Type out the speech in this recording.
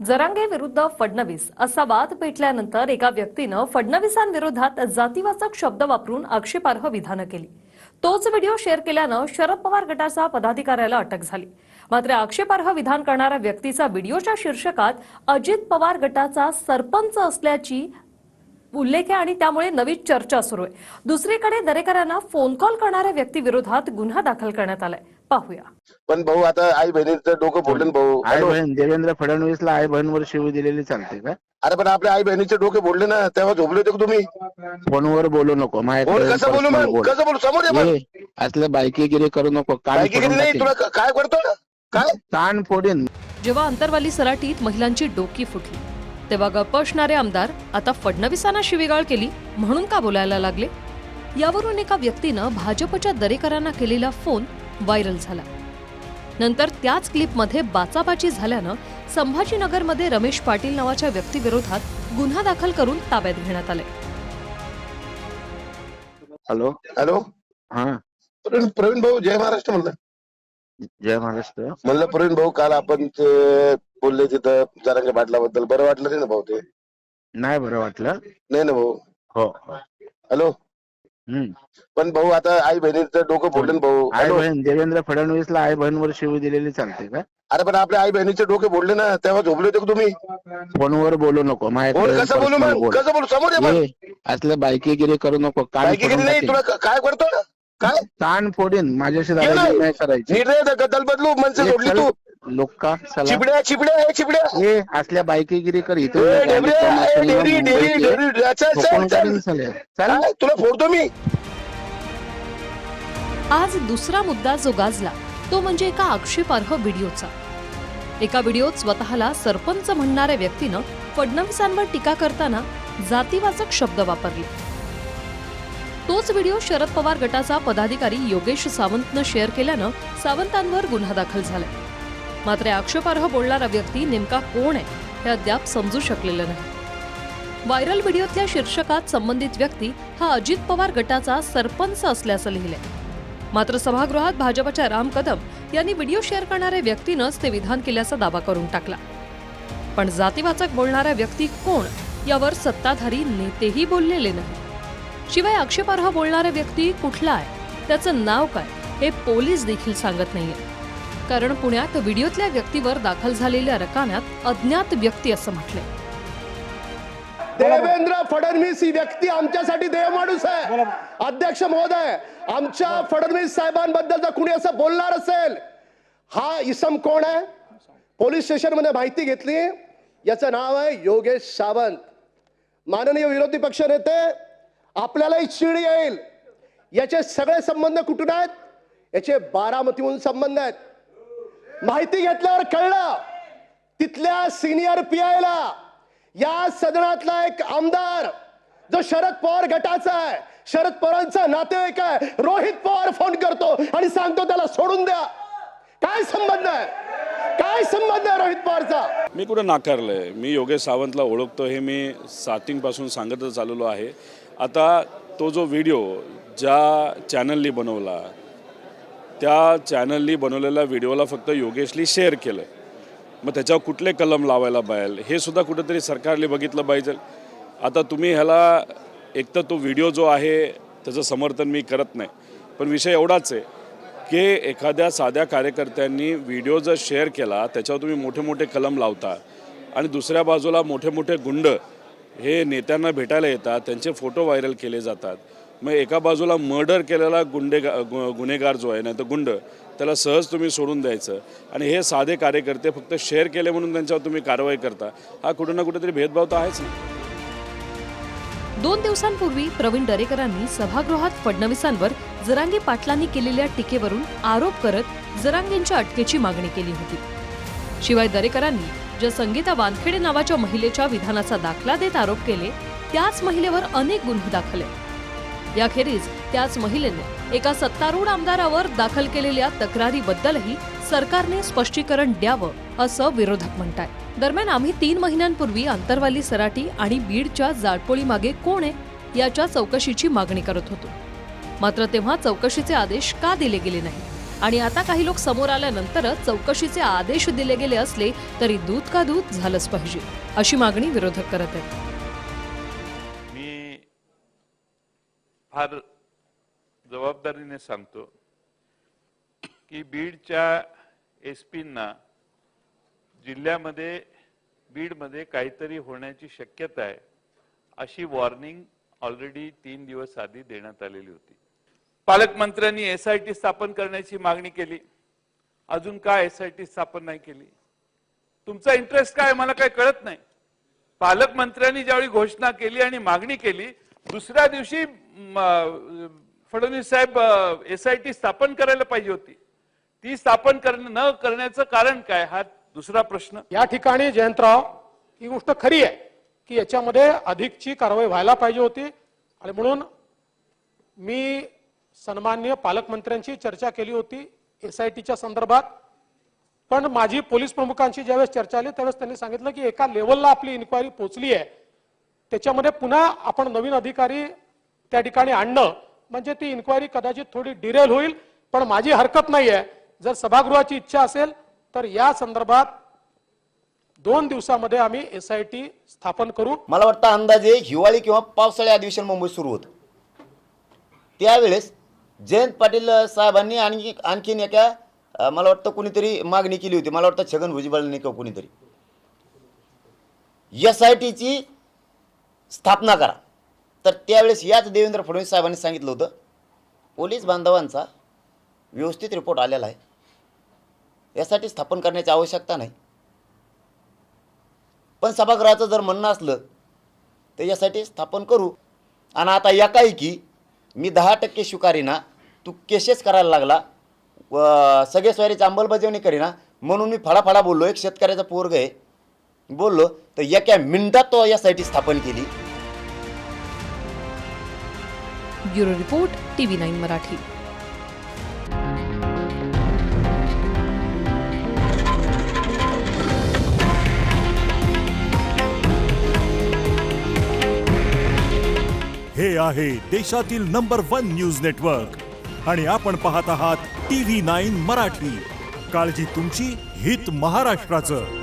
जरांगे विरुद्ध फडणवीस असा वाद पेटल्यानंतर एका व्यक्तीनं फडणवीसांविरोधात जातीवाचक शब्द वापरून आक्षेपार्ह विधानं केली। तोच व्हिडिओ शेअर केल्यानं शरद पवार गटाचा पदाधिकाऱ्याला अटक झाली। मात्र आक्षेपार्ह विधान करणाऱ्या व्यक्तीचा व्हिडिओच्या शीर्षकात अजित पवार गटाचा सरपंच असल्याची उल्लेख आहे आणि त्यामुळे नवी चर्चा सुरू आहे। दुसरीकडे दरेकरांना फोन कॉल करणाऱ्या व्यक्तीविरोधात गुन्हा दाखल करण्यात आलाय। पाहूया। पण भाऊ आता आई बहिणीचं डोकं फोडलं भाऊ। आई बहीण देवेंद्र फडणवीसला आई बहीणवर शिवी दिलेली चालते का? अरे पण आपल्या आई बहिणीचे डोके फोडले ना, तेव्हा झोपले होते का तुम्ही? फोनवर बोलू नको फोन कसं बोलू मग? कसं बोलू? समोर ये मग। असलं बायकीगिरी करू नको। बायकीगिरी नाही, तुला काय करतो काय कान फोडीन। जेव्हा अंतरवाली सराटीत महिलांची डोकी फुटली तेव्हा गप्प असणारे आमदार आता फडणवीसांना शिवीगाळ केली म्हणून का बोलायला लागले? यावरून एका व्यक्तीनं भाजपच्या दरेकरांना केलेला फोन व्हायरल झाला। नंतर त्याच क्लिपमध्ये बाचाबाची झाल्यानं संभाजीनगरमध्ये रमेश पाटील नावाच्या व्यक्तीविरोधात गुन्हा दाखल करून ताब्यात घेण्यात आले। हॅलो हॅलो, हा प्रवीण भाऊ, जय महाराष्ट्र म्हणलं। जय महाराष्ट्र म्हणलं प्रवीण भाऊ, काल आपण ते बोलले तिथं जरांगे पाटलाबद्दल, बरं वाटलं नाही ना भाऊ? ते नाही बरं वाटलं नाही ना भाऊ? हो। हॅलो, पण भाऊ आता आई बहिणीचं डोकं फोडलं भाऊ। आई बहीण देवेंद्र फडणवीसला आई बहीणवर शिवी दिलेली चालते का? अरे पण आपल्या आई बहिणीचे डोके फोडले ना, तेव्हा झोपले होते का तुम्ही? फोनवर बोलू नको। फोन कसं बोलू मग? कसं बोलू? समोर ये मग। असलं बायकीगिरी करू नको। बायकीगिरी नाही, तुला काय करतो काय? कान फोडीन। माझ्याशी दादागिरी नाही करायची। नीट रे, गद्दल बदलू, मनसे सोडली तू। लोक का चिपड्या चिपड्या हे चिपड्या हे असल्या बायकीगिरी कर इथे तुला फोडतो मी। आज दुसरा मुद्दा जो गाजला तो म्हणजे एका आक्षेपार्ह व्हिडिओचा। एका व्हिडिओत स्वतःला सरपंच म्हणणाऱ्या व्यक्तीनं फडणवीसांवर टीका करताना जातीवाचक शब्द वापरले। तोच व्हिडिओ शरद पवार गटाचा पदाधिकारी योगेश सावंतनं शेअर केल्यानं सावंतांवर गुन्हा दाखल झालाय। मात्र आक्षेपार्ह बोलणारा व्यक्ती नेमका कोण आहे हे अद्याप समजू शकलेलं नाही। व्हायरल व्हिडिओतल्या शीर्षकात संबंधित व्यक्ती हा अजित पवार गटाचा सरपंच असल्याचं लिहिलंय। मात्र सभागृहात भाजपच्या राम कदम यांनी व्हिडिओ शेअर करणाऱ्या व्यक्तीनंच ते विधान केल्याचा दावा करून टाकला। पण जातीवाचक बोलणारा व्यक्ती कोण यावर सत्ताधारी नेतेही बोललेले नाही। शिवाय आक्षेपार्ह बोलणारा व्यक्ती कुठला आहे, त्याचं नाव काय हे पोलीस देखील सांगत नाहीये। कारण पुण्यात व्हिडिओतल्या व्यक्तीवर दाखल झालेल्या रकान्यात अज्ञात व्यक्ती असं म्हटलंय। देवेंद्र फडणवीस ही व्यक्ती आमच्यासाठी देव माणूस आहे। अध्यक्ष महोदय, आमच्या फडणवीस साहेबांबद्दल जर कुणी असं बोलणार असेल, हा इसम कोण आहे? पोलीस स्टेशन मध्ये माहिती घेतली, याचं नाव आहे योगेश सावंत। माननीय विरोधी पक्ष नेते, आपल्यालाही चीड येईल, याचे सगळे संबंध कुठून आहेत? याचे बारामतीहून संबंध आहेत। माहिती घेतल्यावर कळलं, तिथल्या सिनियर पीआयला या सदनातला एक आमदार जो शरद पवार गटाचा आहे, शरद पवारांचा नातेवाईक आहे, रोहित पवार फोन करतो आणि सांगतो त्याला सोडून द्या। काय संबंध आहे? काय संबंध आहे रोहित पवारचा? मी कुठं नाकारलंय? मी योगेश सावंतला ओळखतो, हे मी स्टार्टिंग पासून सांगतच आलेलो आहे। आता तो जो व्हिडिओ ज्या चॅनलनी बनवला, त्या चॅनलनी बनवलेल्या व्हिडिओला फक्त योगेशनी शेअर केलं, मग त्याच्यावर कुठले कलम लावायला पाहिजे हे सुद्धा कुठेतरी सरकारने बघितलं पाहिजे। आता तुम्ही ह्याला, एक तर तो व्हिडिओ जो आहे त्याचं समर्थन मी करत नाही, पण विषय एवढाच आहे की एखाद्या साध्या कार्यकर्त्यांनी व्हिडिओ जर शेअर केला त्याच्यावर तुम्ही मोठे मोठे कलम लावता आणि दुसऱ्या बाजूला मोठे मोठे गुंड हे नेत्यांना भेटायला येतात, त्यांचे फोटो व्हायरल केले जातात। मग एका बाजूला मर्डर केलेला गुन्हेगार जो आहे, नाही तर गुंड, त्याला सहज तुम्ही सोडून द्यायचं आणि हे साधे कार्यकर्ते फक्त शेअर केले म्हणून त्यांच्यावर तुम्ही कारवाई करता, हा कुठे ना कुठेतरी भेदभाव तर आहेच ना। 2 दिवसांपूर्वी प्रवीण दरेकरांनी सभागृहात फडणवीसांवर जरांगे पाटलांनी केलेल्या टीकेवरून आरोप करत जरांगेंच्या अटकेची मागणी केली होती। शिवाय दरेकरांनी ज्या संगीता वानखेडे नावाच्या महिलेच्या विधानाचा दाखला देत आरोप केले, त्याच महिलेवर अनेक गुन्हे दाखल आहेत। याखेरीज त्याच महिलेने एका सत्तारूढ आमदारावर दाखल केलेल्या तक्रारीबद्दलही सरकारने स्पष्टीकरण द्यावं असं विरोधक म्हणतात। दरम्यान आम्ही 3 महिन्यांपूर्वी अंतरवाली सराटी आणि बीडच्या जाळपोळी मागे कोण आहे याच्या चौकशीची मागणी करत होतो। मात्र तेव्हा चौकशीचे आदेश का दिले गेले नाही आणि आता काही लोक समोर आल्यानंतरच चौकशीचे आदेश दिले गेले असले तरी दूध का दूध झालंच पाहिजे, अशी मागणी विरोधक करत आहेत. मी फार जबाबदारीने सांगतो की बीडच्या एसपींना जिल्ह्यामध्ये बीडमध्ये काहीतरी होण्याची शक्यता आहे अशी वॉर्निंग ऑलरेडी 3 दिवस आधी देण्यात आलेली होती. पालकमंत्र्यांनी एसआयटी स्थापन करण्याची मागणी केली, अजून का एसआयटी स्थापन नाही केली? तुमचा इंटरेस्ट काय मला काही कळत नाही. पालकमंत्र्यांनी ज्यावेळी घोषणा केली आणि मागणी केली, दुसऱ्या दिवशी फडणवीस साहेब एसआयटी स्थापन करायला पाहिजे होती. ती स्थापन न करण्याचं कारण काय, हा दुसरा प्रश्न. या ठिकाणी जयंतराव, ही गोष्ट खरी आहे की याच्यामध्ये अधिकची कारवाई व्हायला पाहिजे होती आणि म्हणून मी सन्माननीय पालकमंत्र्यांची चर्चा केली होती एसआयटीच्या संदर्भात. पण माझी पोलीस प्रमुखांशी ज्यावेळेस चर्चा आली त्यावेळेस त्यांनी सांगितलं की एका लेवलला आपली इन्क्वायरी पोहोचली आहे, त्याच्यामध्ये पुन्हा आपण नवीन अधिकारी त्या ठिकाणी आणणं म्हणजे ती इन्क्वायरी कदाचित थोडी डिरेल होईल. पण माझी हरकत नाही आहे, जर सभागृहाची इच्छा असेल तर या संदर्भात 2 दिवसामध्ये आम्ही एसआयटी स्थापन करू. मला वाटतं अंदाजे हिवाळी किंवा पावसाळी अधिवेशन मुंबईत सुरू होतं, त्यावेळेस जयंत पाटील साहेबांनी आणखीन एका मला वाटतं कुणीतरी मागणी केली होती, मला वाटतं छगन भुजबळांनी किंवा कुणीतरी, एसआयटीची स्थापना करा. तर त्यावेळेस याच देवेंद्र फडणवीस साहेबांनी सांगितलं होतं पोलीस बांधवांचा व्यवस्थित रिपोर्ट आलेला आहे, यासाठी स्थापन करण्याची आवश्यकता नाही. पण सभागृहाचं जर म्हणणं असलं तर यासाठी स्थापन करू. आणि आता एकाएकी मी 10% स्वीकारीना, तू केसेस करायला लागला, सगळे स्वारीची अंमलबजावणी करीना म्हणून मी फळाफळा बोललो, एक शेतकऱ्याचा पोरग आहे बोललो, तर एका मिनिटात तो यासाठी स्थापन केली. Bureau report, TV9 Marathi. हे आहे देशातील नंबर 1 न्यूज नेटवर्क आणि आपण पाहत आहात TV9 मराठी. काळजी तुमची, हित महाराष्ट्राचं.